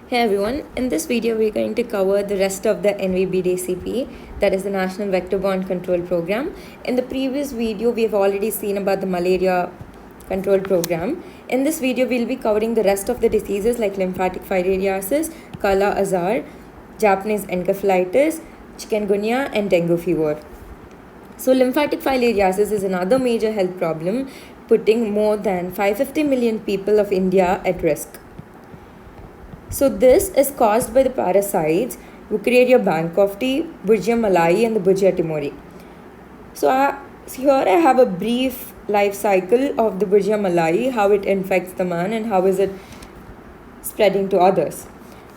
Hey everyone, in this video we're going to cover the rest of the NVBDCP, that is the National Vector-Borne Control Program. In the previous video we have already seen about the malaria control program. In this video we'll be covering the rest of the diseases like lymphatic filariasis, Kala Azar, Japanese encephalitis, chikungunya and dengue fever. So lymphatic filariasis is another major health problem, putting more than 550 million people of India at risk. So this is caused by the parasites Wuchereria bancrofti, Burgea malayi and the Burgea timori. So here I have a brief life cycle of the Burgea malayi, how it infects the man and how is it spreading to others.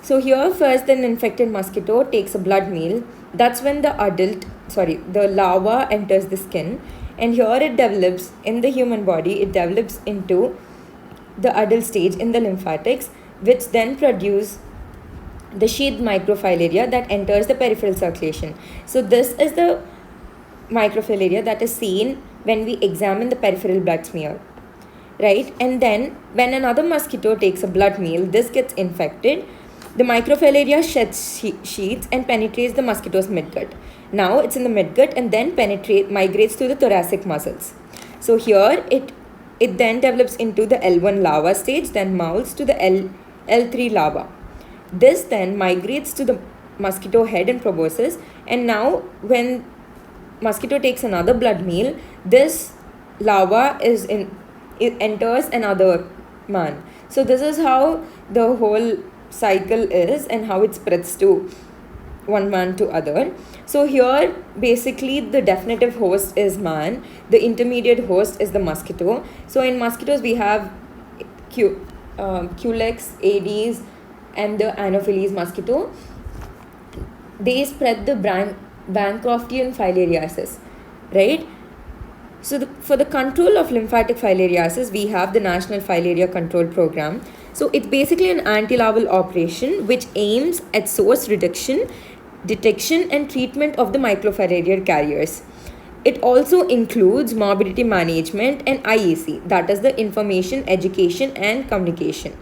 So here first an infected mosquito takes a blood meal. That's when the larva enters the skin, and here it develops in the human body, it develops into the adult stage in the lymphatics, which then produce the sheathed microfilaria that enters the peripheral circulation. So this is the microfilaria that is seen when we examine the peripheral blood smear, right? And then when another mosquito takes a blood meal, this gets infected. The microfilaria sheds sheaths and penetrates the mosquito's midgut. Now it's in the midgut and then migrates to the thoracic muscles. So here it then develops into the L1 larva stage, then molds to the L3 larva. This then migrates to the mosquito head and proboscis, and now when mosquito takes another blood meal, this larva it enters another man. So this is how the whole cycle is and how it spreads to one man to other. So here basically the definitive host is man, the intermediate host is the mosquito. So in mosquitoes we have Culex, Aedes and the Anopheles mosquito. They spread the Bancroftian filariasis, right? So for the control of lymphatic filariasis, we have the National Filaria Control Program. So it's basically an anti-larval operation which aims at source reduction, detection and treatment of the microfilarial carriers. It also includes morbidity management and IEC, that is the information, education and communication.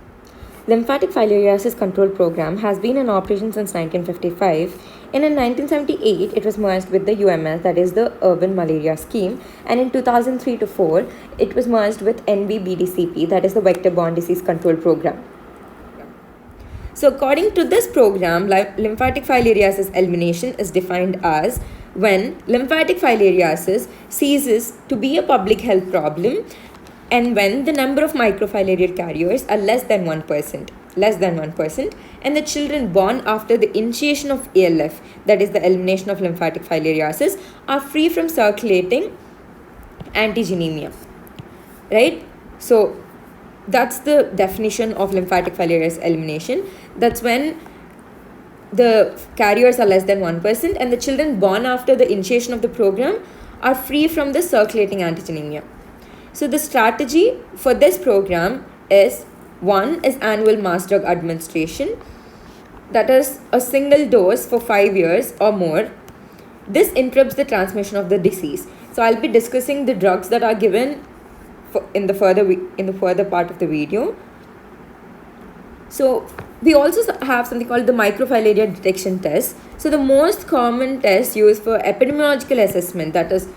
Lymphatic filariasis control program has been in operation since 1955, and in 1978 it was merged with the UMS, that is the Urban Malaria Scheme, and in 2003 to 4 it was merged with NVBDCP, that is the Vector-Borne Disease Control Program. So according to this program, lymphatic filariasis elimination is defined as when lymphatic filariasis ceases to be a public health problem and when the number of microfilarial carriers are less than 1%, and the children born after the initiation of ALF, that is the elimination of lymphatic filariasis, are free from circulating antigenemia, right? So that's the definition of lymphatic filariasis elimination. That's when the carriers are less than 1% and the children born after the initiation of the program are free from the circulating antigenemia. So the strategy for this program is, one is annual mass drug administration, that is a single dose for 5 years or more. This interrupts the transmission of the disease. So I'll be discussing the drugs that are given in the further part of the video. So we also have something called the microfilaria detection test. So the most common test used for epidemiological assessment, that is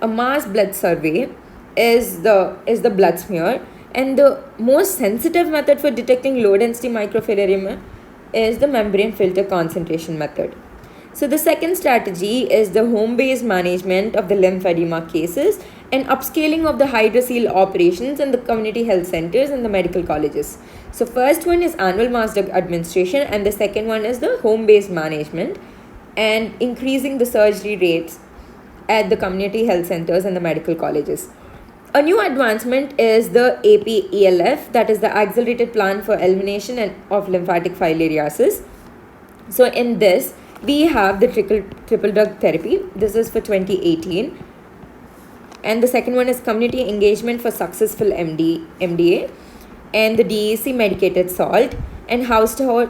a mass blood survey, is the blood smear, and the most sensitive method for detecting low density microfilariae is the membrane filter concentration method. So the second strategy is the home-based management of the lymphedema cases and upscaling of the hydrocele operations in the community health centers and the medical colleges. So first one is annual mass drug administration and the second one is the home-based management and increasing the surgery rates at the community health centers and the medical colleges. A new advancement is the APELF, that is the Accelerated Plan for Elimination of Lymphatic Filariasis. So in this, we have the triple drug therapy. This is for 2018. And the second one is community engagement for successful MDA, and the DEC medicated salt, and house to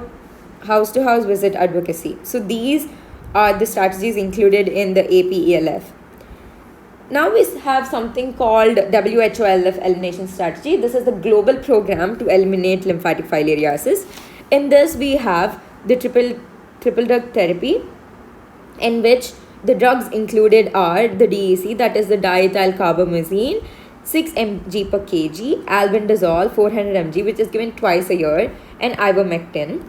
house visit advocacy. So these are the strategies included in the APELF. Now we have something called WHO LF elimination strategy. This is the global program to eliminate lymphatic filariasis. In this, we have the triple drug therapy, in which the drugs included are the DEC, that is the diethyl carbamazine, 6 mg per kg, albendazole 400 mg, which is given twice a year, and ivermectin.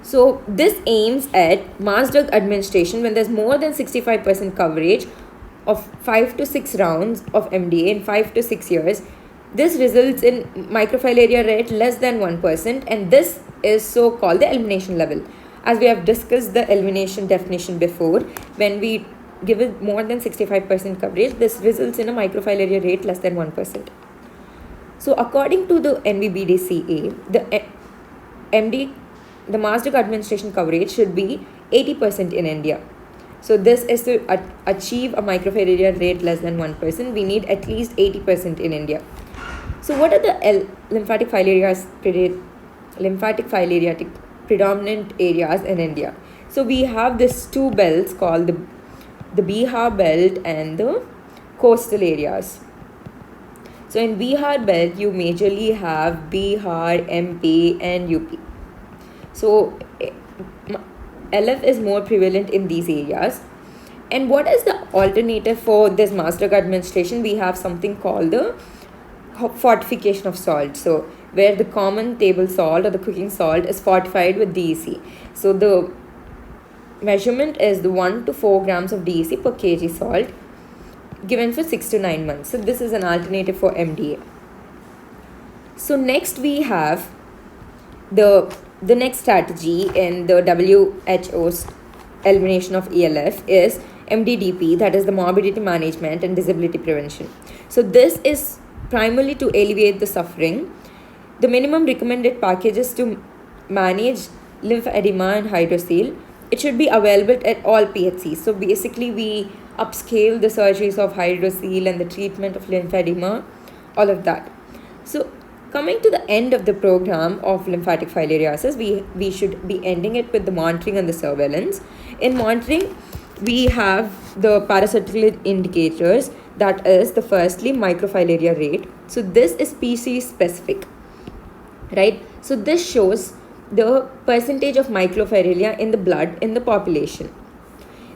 So this aims at mass drug administration when there's more than 65% coverage of 5 to 6 rounds of MDA in 5 to 6 years. This results in microfilaria rate less than 1%, and this is so called the elimination level. As we have discussed the elimination definition before, when we give it more than 65% coverage, this results in a microfilaria rate less than 1%. So according to the NVBDCA, the mass drug administration coverage should be 80% in India. So this is to achieve a microfilaria rate less than 1%, we need at least 80% in India. So what are the lymphatic filariatic predominant areas in India? So we have these two belts called the Bihar belt and the coastal areas. So in Bihar belt, you majorly have Bihar, MP and UP. So LF is more prevalent in these areas. And what is the alternative for this mass drug administration? We have something called the fortification of salt. So where the common table salt or the cooking salt is fortified with DEC. So the measurement is the 1 to 4 grams of DEC per kg salt given for 6 to 9 months. So this is an alternative for MDA. So next we have the next strategy in the WHO's elimination of ELF is MDDP, that is the morbidity management and disability prevention. So this is primarily to alleviate the suffering. The minimum recommended packages to manage lymphedema and hydrocele, it should be available at all PHCs. So basically we upscale the surgeries of hydrocele and the treatment of lymphedema, all of that. So coming to the end of the program of lymphatic filariasis, we should be ending it with the monitoring and the surveillance. In monitoring, we have the parasitical indicators, that is the firstly microfilaria rate. So this is species specific, right? So this shows the percentage of microfilaria in the blood in the population.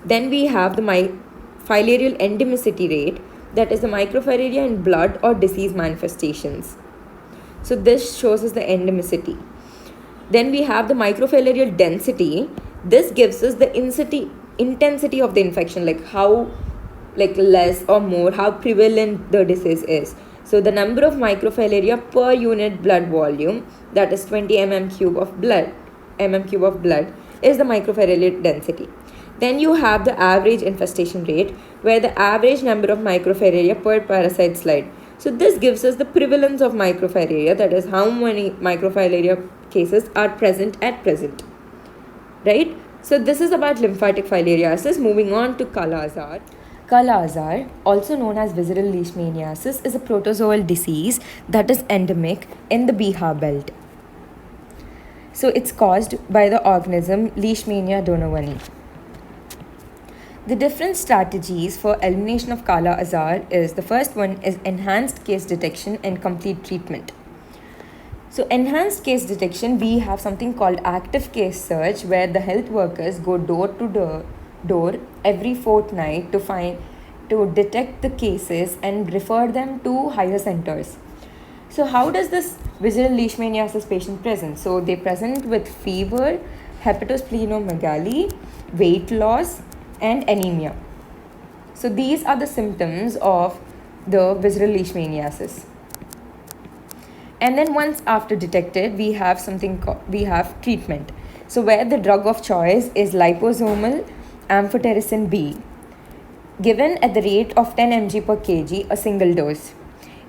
Then we have the filarial endemicity rate, that is the microfilaria in blood or disease manifestations. So this shows us the endemicity. Then we have the microfilarial density. This gives us the intensity of the infection, like how less or more, how prevalent the disease is. So the number of microfilaria per unit blood volume, that is 20 mm³ of blood, is the microfilarial density. Then you have the average infestation rate, where the average number of microfilaria per parasite slide. So this gives us the prevalence of microfilaria, that is how many microfilaria cases are present at present, right? So this is about lymphatic filariasis. Moving on to Kala-Azar. Kala-Azar, also known as visceral leishmaniasis, is a protozoal disease that is endemic in the Bihar belt. So it's caused by the organism Leishmania donovani. The different strategies for elimination of Kala-Azar is, the first one is enhanced case detection and complete treatment. So enhanced case detection, we have something called active case search, where the health workers go door to door every fortnight to detect the cases and refer them to higher centers. So how does this visceral leishmaniasis patient present? So they present with fever, hepatosplenomegaly, weight loss, and anemia. So these are the symptoms of the visceral leishmaniasis. And then once after detected, we have treatment. So where the drug of choice is liposomal amphotericin B, given at the rate of 10 mg per kg, a single dose.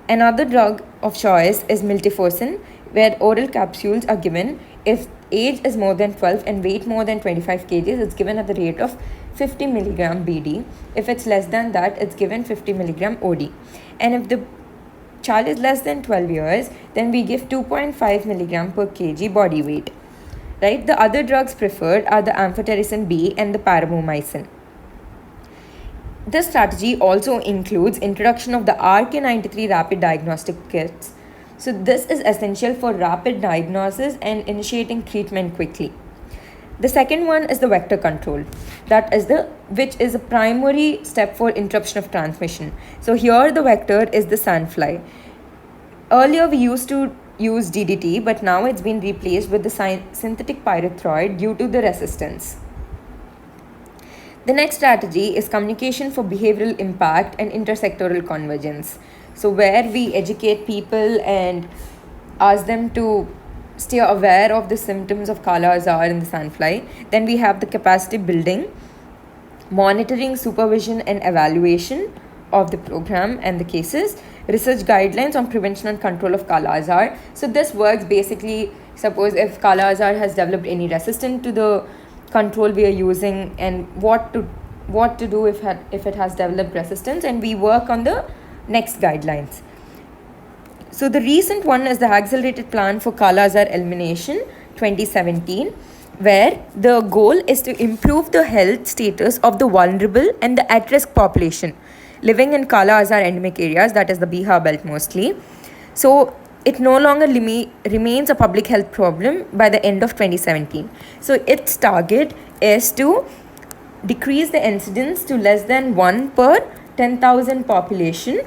Another drug of choice is miltefosine, where oral capsules are given. If age is more than 12 and weight more than 25 kgs, it's given at the rate of 50 mg BD. If it's less than that, it's given 50 mg OD. And if the child is less than 12 years, then we give 2.5 mg per kg body weight. Right? The other drugs preferred are the amphotericin B and the parabomycin. This strategy also includes introduction of the RK93 rapid diagnostic kits. So this is essential for rapid diagnosis and initiating treatment quickly. The second one is the vector control, which is a primary step for interruption of transmission. So here the vector is the sandfly. Earlier we used to use DDT, but now it's been replaced with the synthetic pyrethroid due to the resistance. The next strategy is communication for behavioral impact and intersectoral convergence. So where we educate people and ask them to stay aware of the symptoms of Kala Azar in the sandfly. Then we have the capacity building, monitoring, supervision and evaluation of the program and the cases, research guidelines on prevention and control of Kala Azar. So this works basically, suppose if Kala Azar has developed any resistance to the control we are using, and what to do if it has developed resistance, and we work on the next guidelines. So the recent one is the Accelerated Plan for Kala Azar Elimination 2017, where the goal is to improve the health status of the vulnerable and the at-risk population living in Kala Azar endemic areas, that is the Bihar belt mostly. So it no longer remains a public health problem by the end of 2017. So its target is to decrease the incidence to less than 1 per 10,000 population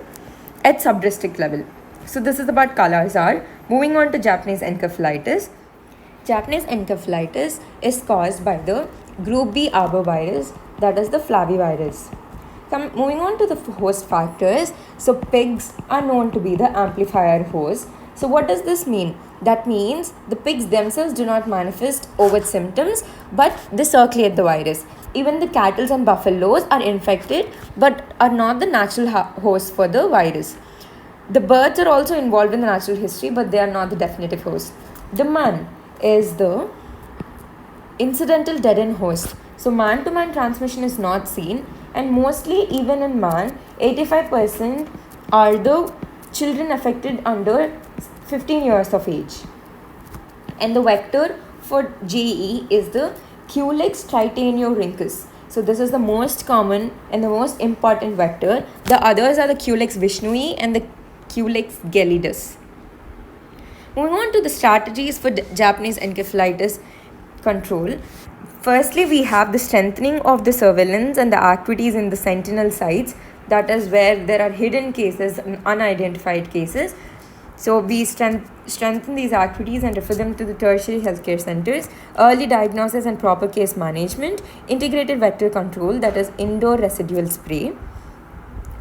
at sub-district level. So this is about Kala Azar. Moving on to Japanese encephalitis. Japanese encephalitis is caused by the group B arbovirus, that is the flavivirus. Moving on to the host factors. So pigs are known to be the amplifier host. So what does this mean? That means the pigs themselves do not manifest overt symptoms, but they circulate the virus. Even the cattle and buffaloes are infected but are not the natural host for the virus. The birds are also involved in the natural history, but they are not the definitive host. The man is the incidental dead-end host. So man-to-man transmission is not seen, and mostly even in man, 85% are the children affected under 15 years of age. And the vector for JE is the Culex tritaniorhynchus. So this is the most common and the most important vector. The others are the Culex vishnui and the Culex gelidus. Moving on to the strategies for Japanese encephalitis control. Firstly, we have the strengthening of the surveillance and the activities in the sentinel sites. That is where there are hidden cases and unidentified cases. So we strengthen these activities and refer them to the tertiary healthcare centers. Early diagnosis and proper case management. Integrated vector control, that is indoor residual spray.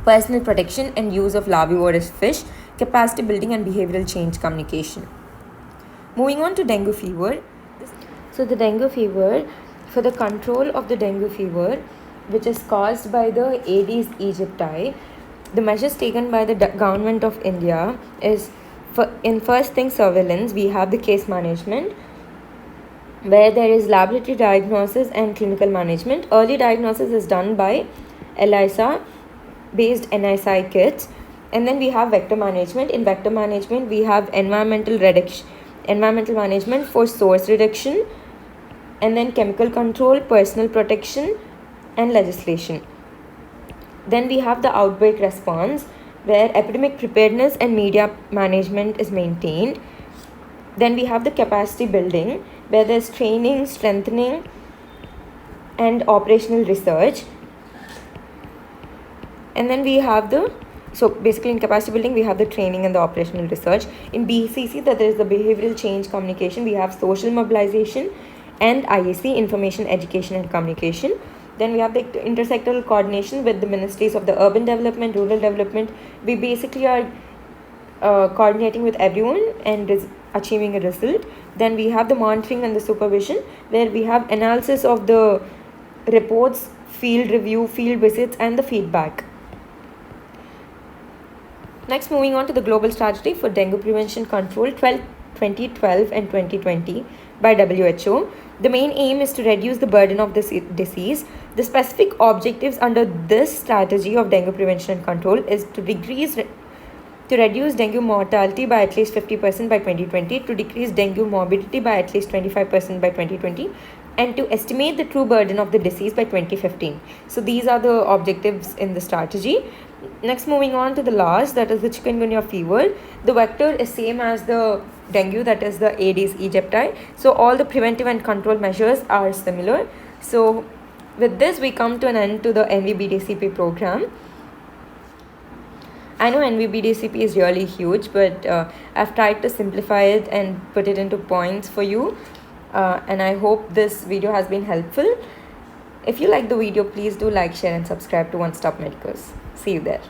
Personal protection and use of larvivorous fish, capacity building and behavioral change communication. Moving on to dengue fever. So the dengue fever, for the control of the dengue fever, which is caused by the Aedes aegypti, the measures taken by the government of India is, in first thing surveillance, we have the case management, where there is laboratory diagnosis and clinical management. Early diagnosis is done by ELISA based NISI kits, and then we have vector management. In vector management, we have environmental management for source reduction, and then chemical control, personal protection and legislation. Then we have the outbreak response, where epidemic preparedness and media management is maintained. Then we have the capacity building, where there's training, strengthening and operational research. And then we have so basically in capacity building, we have the training and the operational research. In BCC, that is the behavioral change communication, we have social mobilization and IAC, information, education and communication. Then we have the intersectoral coordination with the ministries of the urban development, rural development. We basically are coordinating with everyone and achieving a result. Then we have the monitoring and the supervision, where we have analysis of the reports, field review, field visits and the feedback. Next, moving on to the global strategy for dengue prevention control 2012 and 2020 by WHO. The main aim is to reduce the burden of this disease. The specific objectives under this strategy of dengue prevention and control is to reduce dengue mortality by at least 50% by 2020, to decrease dengue morbidity by at least 25% by 2020, and to estimate the true burden of the disease by 2015. So these are the objectives in the strategy. Next, moving on to the last, that is the chikungunya fever. The vector is same as the dengue, that is the Aedes aegypti. So all the preventive and control measures are similar. So with this, we come to an end to the NVBDCP program. I know NVBDCP is really huge, but I've tried to simplify it and put it into points for you. And I hope this video has been helpful. If you like the video, please do like, share and subscribe to One Stop Medicals. See you there.